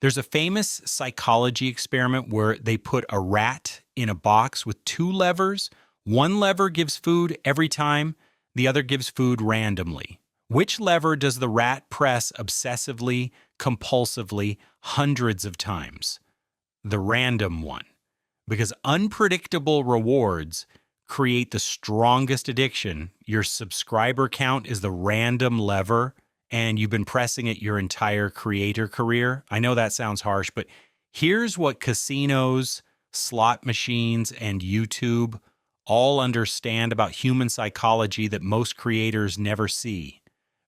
There's a famous psychology experiment where they put a rat in a box with two levers. One lever gives food every time, the other gives food randomly. Which lever does the rat press obsessively, compulsively, hundreds of times? The random one. Because unpredictable rewards create the strongest addiction. Your subscriber count is the random lever, and you've been pressing it your entire creator career. I know that sounds harsh, but here's what casinos, slot machines, and YouTube all understand about human psychology that most creators never see.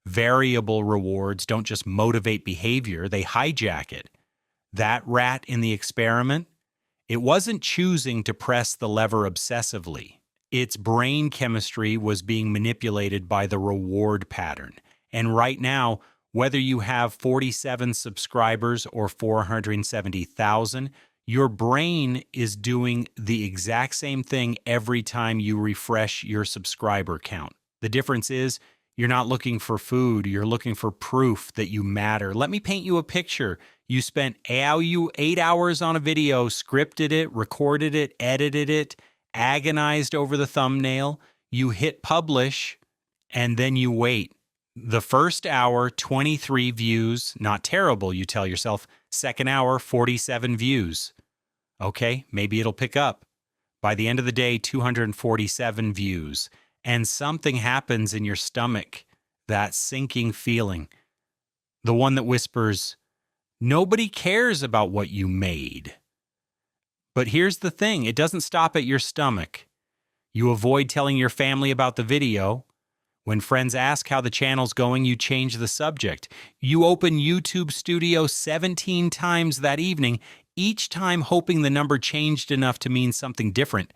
Variable rewards don't just motivate behavior, they hijack it. That rat in the experiment, it wasn't choosing to press the lever obsessively. Its brain chemistry was being manipulated by the reward pattern. And right now, whether you have 47 subscribers or 470,000, your brain is doing the exact same thing every time you refresh your subscriber count. The difference is you're not looking for food, you're looking for proof that you matter. Let me paint you a picture. You spent 8 hours on a video, scripted it, recorded it, edited it, agonized over the thumbnail. You hit publish, and then you wait. The first hour, 23 views. Not terrible, you tell yourself. Second hour, 47 views. Okay, maybe it'll pick up. By the end of the day, 247 views. And something happens in your stomach, that sinking feeling. The one that whispers, nobody cares about what you made. But here's the thing, it doesn't stop at your stomach. You avoid telling your family about the video. When friends ask how the channel's going, you change the subject. You open YouTube Studio 17 times that evening, each time hoping the number changed enough to mean something different.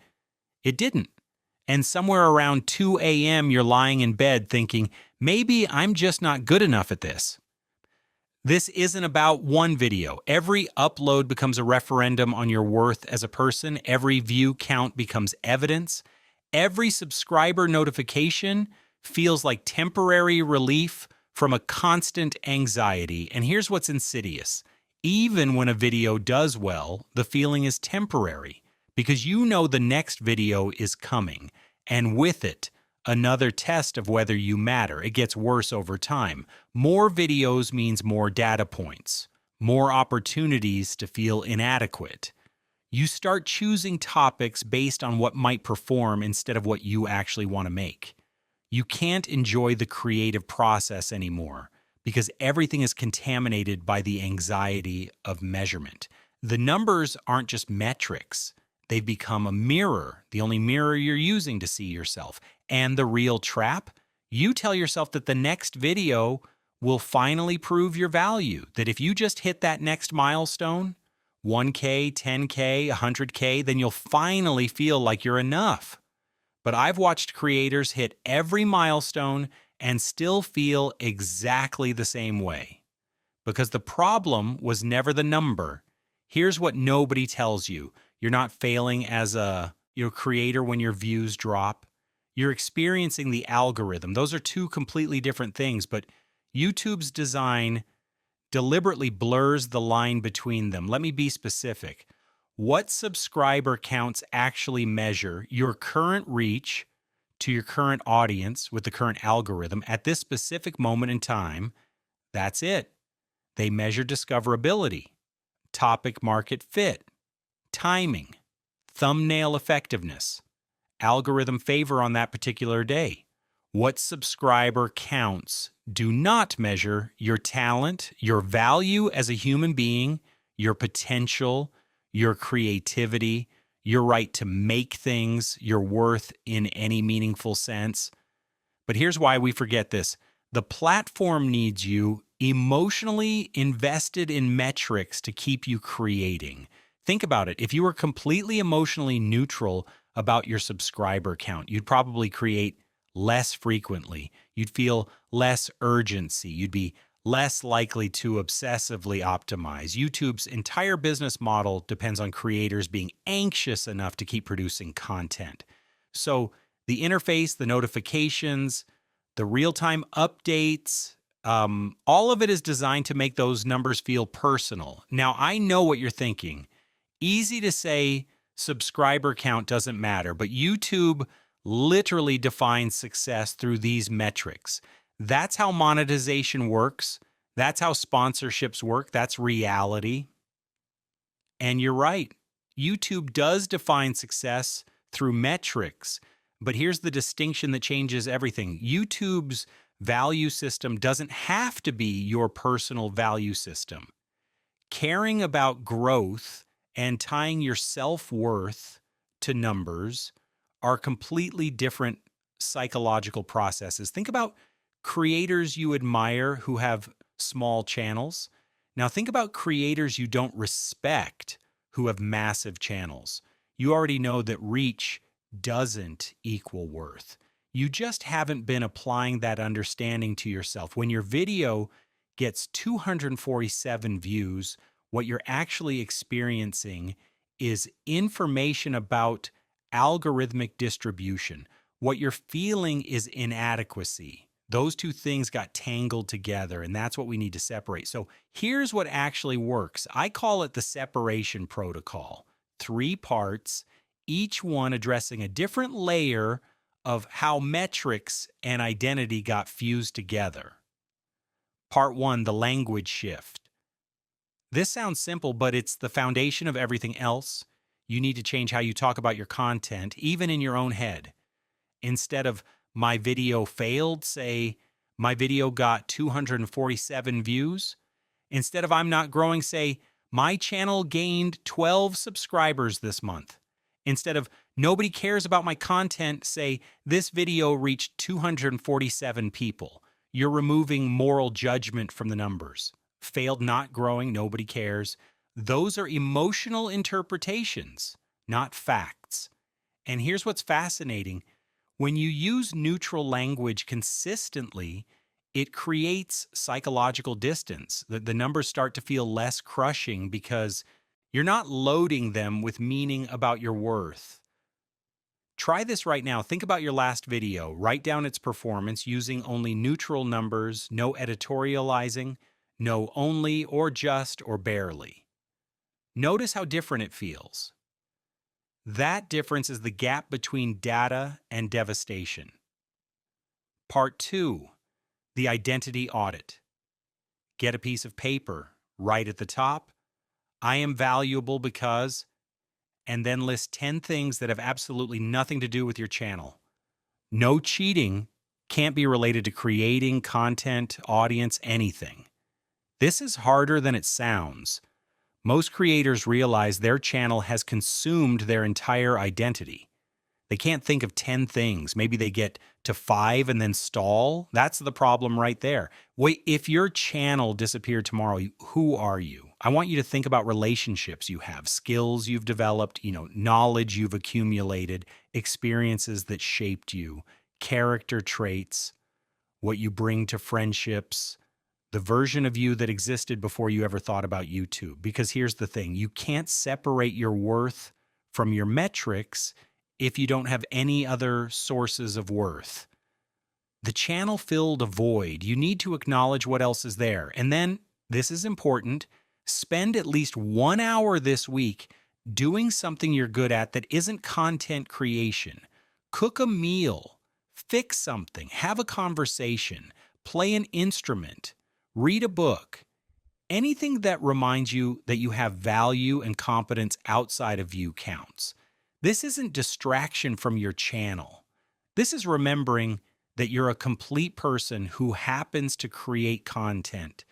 It didn't. And somewhere around 2 a.m., you're lying in bed thinking, maybe I'm just not good enough at this. This isn't about one video. Every upload becomes a referendum on your worth as a person. Every view count becomes evidence. Every subscriber notification feels like temporary relief from a constant anxiety. And here's what's insidious. Even when a video does well, the feeling is temporary because you know the next video is coming. And with it, another test of whether you matter. It gets worse over time. More videos means more data points, more opportunities to feel inadequate. You start choosing topics based on what might perform instead of what you actually want to make. You can't enjoy the creative process anymore because everything is contaminated by the anxiety of measurement. The numbers aren't just metrics. They've become a mirror, the only mirror you're using to see yourself. And the real trap? You tell yourself that the next video will finally prove your value, that if you just hit that next milestone, 1K, 10K, 100K, then you'll finally feel like you're enough. But I've watched creators hit every milestone and still feel exactly the same way. Because the problem was never the number. Here's what nobody tells you. You're not failing as a creator when your views drop. You're experiencing the algorithm. Those are two completely different things, but YouTube's design deliberately blurs the line between them. Let me be specific. What subscriber counts actually measure your current reach to your current audience with the current algorithm at this specific moment in time? That's it. They measure discoverability, topic market fit, timing, thumbnail effectiveness, algorithm favor on that particular day. What subscriber counts do not measure your talent, your value as a human being, your potential, your creativity, your right to make things, your worth in any meaningful sense. But here's why we forget this. The platform needs you emotionally invested in metrics to keep you creating. Think about it. If you were completely emotionally neutral about your subscriber count, you'd probably create less frequently. You'd feel less urgency. You'd be less likely to obsessively optimize. YouTube's entire business model depends on creators being anxious enough to keep producing content. So the interface, the notifications, the real-time updates, All of it is designed to make those numbers feel personal. Now, I know what you're thinking. Easy to say subscriber count doesn't matter, but YouTube literally defines success through these metrics. That's how monetization works. That's how sponsorships work. That's reality. And you're right. YouTube does define success through metrics. But here's the distinction that changes everything. YouTube's value system doesn't have to be your personal value system. Caring about growth and tying your self-worth to numbers are completely different psychological processes. Think about creators you admire who have small channels. Now think about creators you don't respect who have massive channels. You already know that reach doesn't equal worth. You just haven't been applying that understanding to yourself. When your video gets 247 views, what you're actually experiencing is information about algorithmic distribution. What you're feeling is inadequacy. Those two things got tangled together, and that's what we need to separate. So here's what actually works. I call it the separation protocol. 3 parts, each one addressing a different layer of how metrics and identity got fused together. Part 1, the language shift. This sounds simple, but it's the foundation of everything else. You need to change how you talk about your content, even in your own head. Instead of my video failed, say my video got 247 views. Instead of I'm not growing, say my channel gained 12 subscribers this month. Instead of nobody cares about my content, say this video reached 247 people. You're removing moral judgment from the numbers. Failed, not growing, nobody cares. Those are emotional interpretations, not facts. And here's what's fascinating. When you use neutral language consistently, it creates psychological distance. The numbers start to feel less crushing because you're not loading them with meaning about your worth. Try this right now. Think about your last video. Write down its performance using only neutral numbers, no editorializing, no only or just or barely. Notice how different it feels. That difference is the gap between data and devastation. Part 2, the identity audit. Get a piece of paper, write at the top, I am valuable because, and then list 10 things that have absolutely nothing to do with your channel. No cheating, can't be related to creating content, audience, anything. This is harder than it sounds. Most creators realize their channel has consumed their entire identity. They can't think of 10 things. Maybe they get to 5 and then stall. That's the problem right there. Wait, if your channel disappeared tomorrow, who are you? I want you to think about relationships you have, skills you've developed, knowledge you've accumulated, experiences that shaped you, character traits, what you bring to friendships, the version of you that existed before you ever thought about YouTube. Because here's the thing, you can't separate your worth from your metrics if you don't have any other sources of worth. The channel filled a void. You need to acknowledge what else is there. And then, this is important, spend at least 1 hour this week doing something you're good at that isn't content creation. Cook a meal, fix something, have a conversation, play an instrument, read a book. Anything that reminds you that you have value and competence outside of you counts. This isn't distraction from your channel. This is remembering that you're a complete person who happens to create content,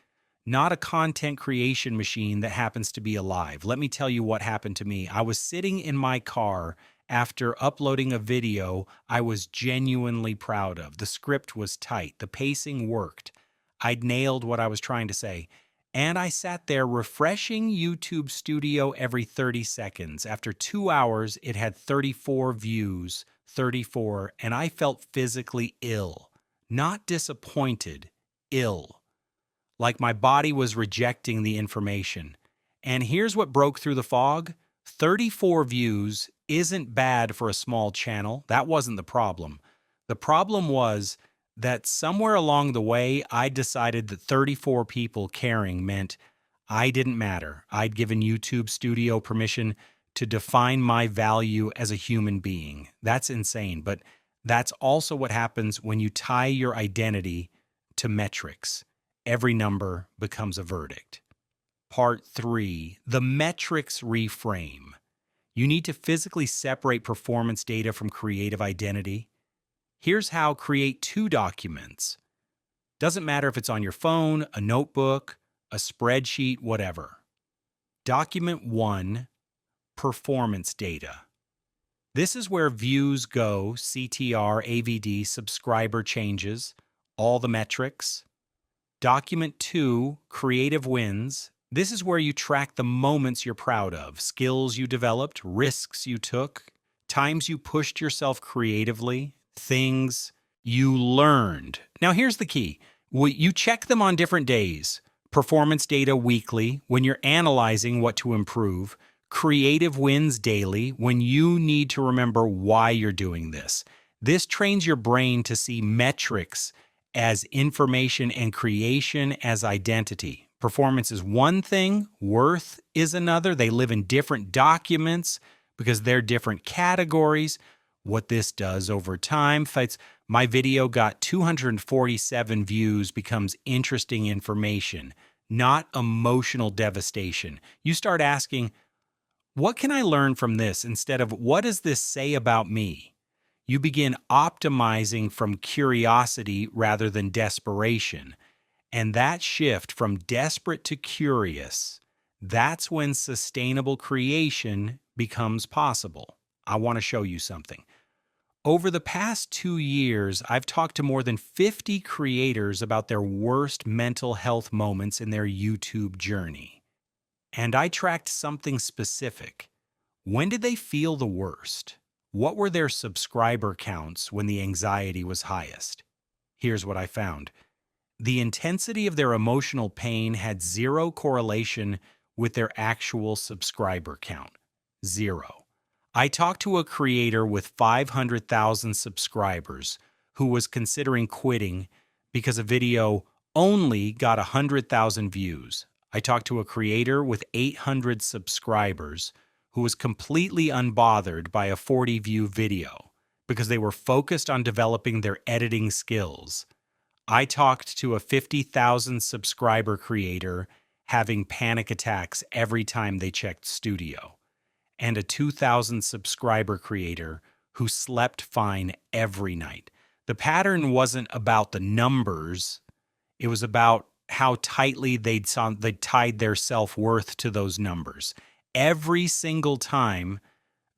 not a content creation machine that happens to be alive. Let me tell you what happened to me. I was sitting in my car after uploading a video I was genuinely proud of. The script was tight. The pacing worked. I'd nailed what I was trying to say. And I sat there refreshing YouTube Studio every 30 seconds. After 2 hours, it had 34 views, 34, and I felt physically ill. Not disappointed, ill. Like my body was rejecting the information. And here's what broke through the fog. 34 views isn't bad for a small channel. That wasn't the problem. The problem was that somewhere along the way, I decided that 34 people caring meant I didn't matter. I'd given YouTube Studio permission to define my value as a human being. That's insane, but that's also what happens when you tie your identity to metrics. Every number becomes a verdict. Part 3, the metrics reframe. You need to physically separate performance data from creative identity. Here's how: create 2 documents. Doesn't matter if it's on your phone, a notebook, a spreadsheet, whatever. Document 1, performance data. This is where views go, CTR, AVD, subscriber changes, all the metrics. Document 2, creative wins. This is where you track the moments you're proud of, skills you developed, risks you took, times you pushed yourself creatively, things you learned. Now, here's the key. You check them on different days. Performance data weekly, when you're analyzing what to improve. Creative wins daily, when you need to remember why you're doing this. This trains your brain to see metrics as information and creation as identity. Performance is one thing, worth is another. They live in different documents because they're different categories. What this does over time, my video got 247 views, becomes interesting information, not emotional devastation. You start asking, what can I learn from this instead of what does this say about me? You begin optimizing from curiosity rather than desperation. And that shift from desperate to curious, that's when sustainable creation becomes possible. I want to show you something. Over the past 2 years, I've talked to more than 50 creators about their worst mental health moments in their YouTube journey. And I tracked something specific. When did they feel the worst? What were their subscriber counts when the anxiety was highest? Here's what I found. The intensity of their emotional pain had 0 correlation with their actual subscriber count. 0. I talked to a creator with 500,000 subscribers who was considering quitting because a video only got 100,000 views. I talked to a creator with 800 subscribers who was completely unbothered by a 40-view video because they were focused on developing their editing skills. I talked to a 50,000 subscriber creator having panic attacks every time they checked Studio, and a 2,000 subscriber creator who slept fine every night. The pattern wasn't about the numbers. It was about how tightly they tied their self-worth to those numbers. Every single time,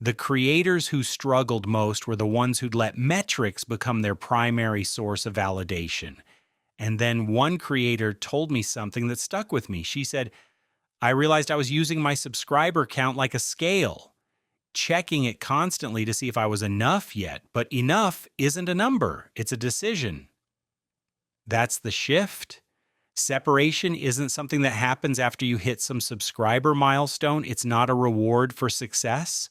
the creators who struggled most were the ones who'd let metrics become their primary source of validation. And then one creator told me something that stuck with me. She said, I realized I was using my subscriber count like a scale, checking it constantly to see if I was enough yet. But enough isn't a number, it's a decision. That's the shift. Separation isn't something that happens after you hit some subscriber milestone. It's not a reward for success.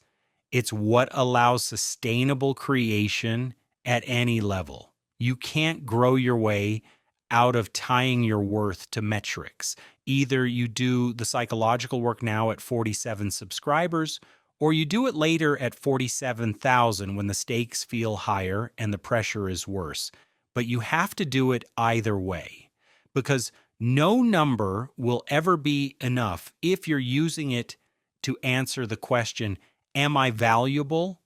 It's what allows sustainable creation at any level. You can't grow your way out of tying your worth to metrics. Either you do the psychological work now at 47 subscribers, or you do it later at 47,000 when the stakes feel higher and the pressure is worse. But you have to do it either way, because no number will ever be enough if you're using it to answer the question, am I valuable?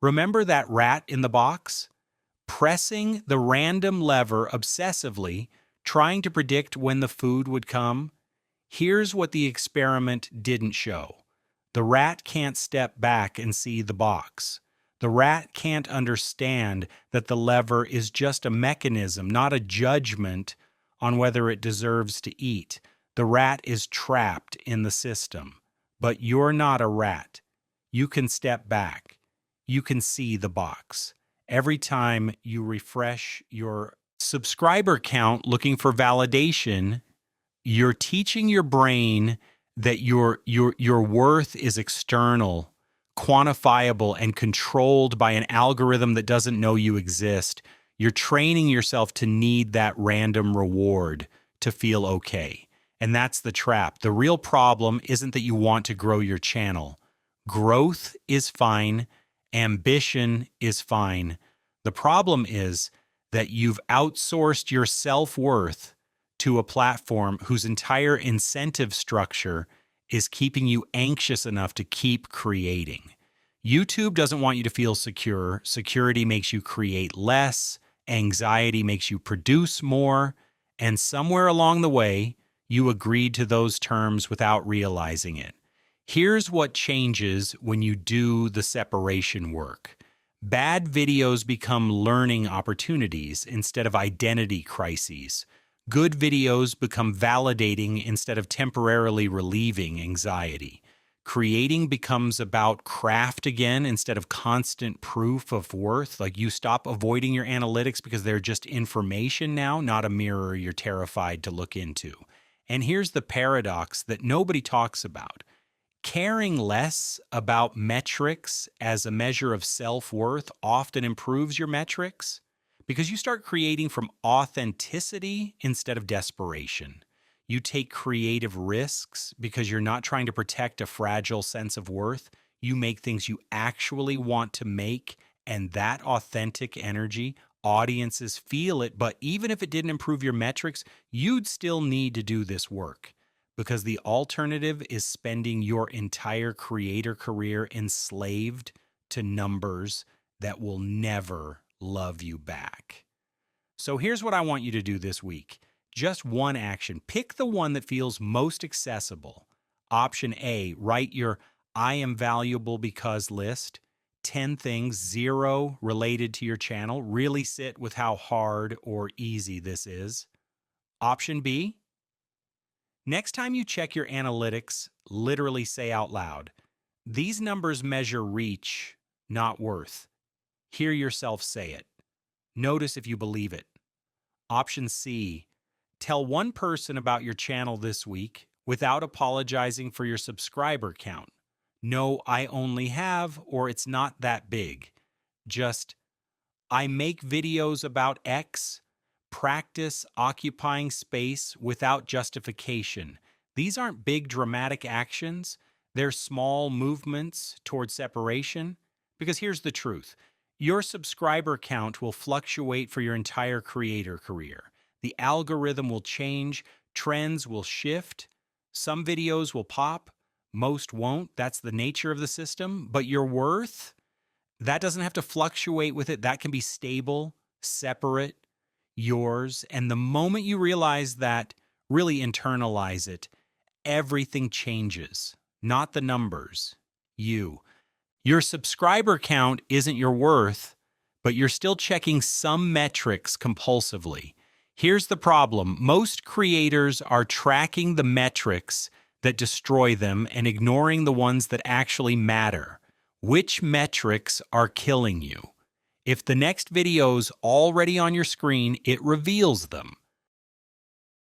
Remember that rat in the box? Pressing the random lever obsessively, trying to predict when the food would come? Here's what the experiment didn't show. The rat can't step back and see the box. The rat can't understand that the lever is just a mechanism, not a judgment on whether it deserves to eat. The rat is trapped in the system. But you're not a rat. You can step back. You can see the box. Every time you refresh your subscriber count looking for validation, you're teaching your brain that your worth is external, quantifiable, and controlled by an algorithm that doesn't know you exist. You're training yourself to need that random reward to feel okay. And that's the trap. The real problem isn't that you want to grow your channel. Growth is fine. Ambition is fine. The problem is that you've outsourced your self-worth to a platform whose entire incentive structure is keeping you anxious enough to keep creating. YouTube doesn't want you to feel secure. Security makes you create less. Anxiety makes you produce more. And somewhere along the way, you agreed to those terms without realizing it. Here's what changes when you do the separation work. Bad videos become learning opportunities instead of identity crises. Good videos become validating instead of temporarily relieving anxiety. Creating becomes about craft again instead of constant proof of worth. Like you stop avoiding your analytics because they're just information now, not a mirror you're terrified to look into. And here's the paradox that nobody talks about. Caring less about metrics as a measure of self-worth often improves your metrics because you start creating from authenticity instead of desperation. You take creative risks because you're not trying to protect a fragile sense of worth. You make things you actually want to make, and that authentic energy, audiences feel it, but even if it didn't improve your metrics, you'd still need to do this work. Because the alternative is spending your entire creator career enslaved to numbers that will never love you back. So here's what I want you to do this week. Just one action. Pick the one that feels most accessible. Option A, write your I am valuable because list. 10 things, 0 related to your channel. Really sit with how hard or easy this is. Option B, next time you check your analytics, literally say out loud, these numbers measure reach, not worth. Hear yourself say it. Notice if you believe it. Option C, tell one person about your channel this week without apologizing for your subscriber count. No, I only have, or it's not that big. Just, I make videos about X. Practice occupying space without justification. These aren't big dramatic actions. They're small movements toward separation. Because here's the truth. Your subscriber count will fluctuate for your entire creator career. The algorithm will change. Trends will shift. Some videos will pop. Most won't. That's the nature of the system. But your worth, that doesn't have to fluctuate with it. That can be stable, separate, yours. And the moment you realize that, really internalize it, everything changes. Not the numbers, you. Your subscriber count isn't your worth, but you're still checking some metrics compulsively. Here's the problem. Most creators are tracking the metrics that destroy them and ignoring the ones that actually matter. Which metrics are killing you? If the next video's already on your screen, it reveals them.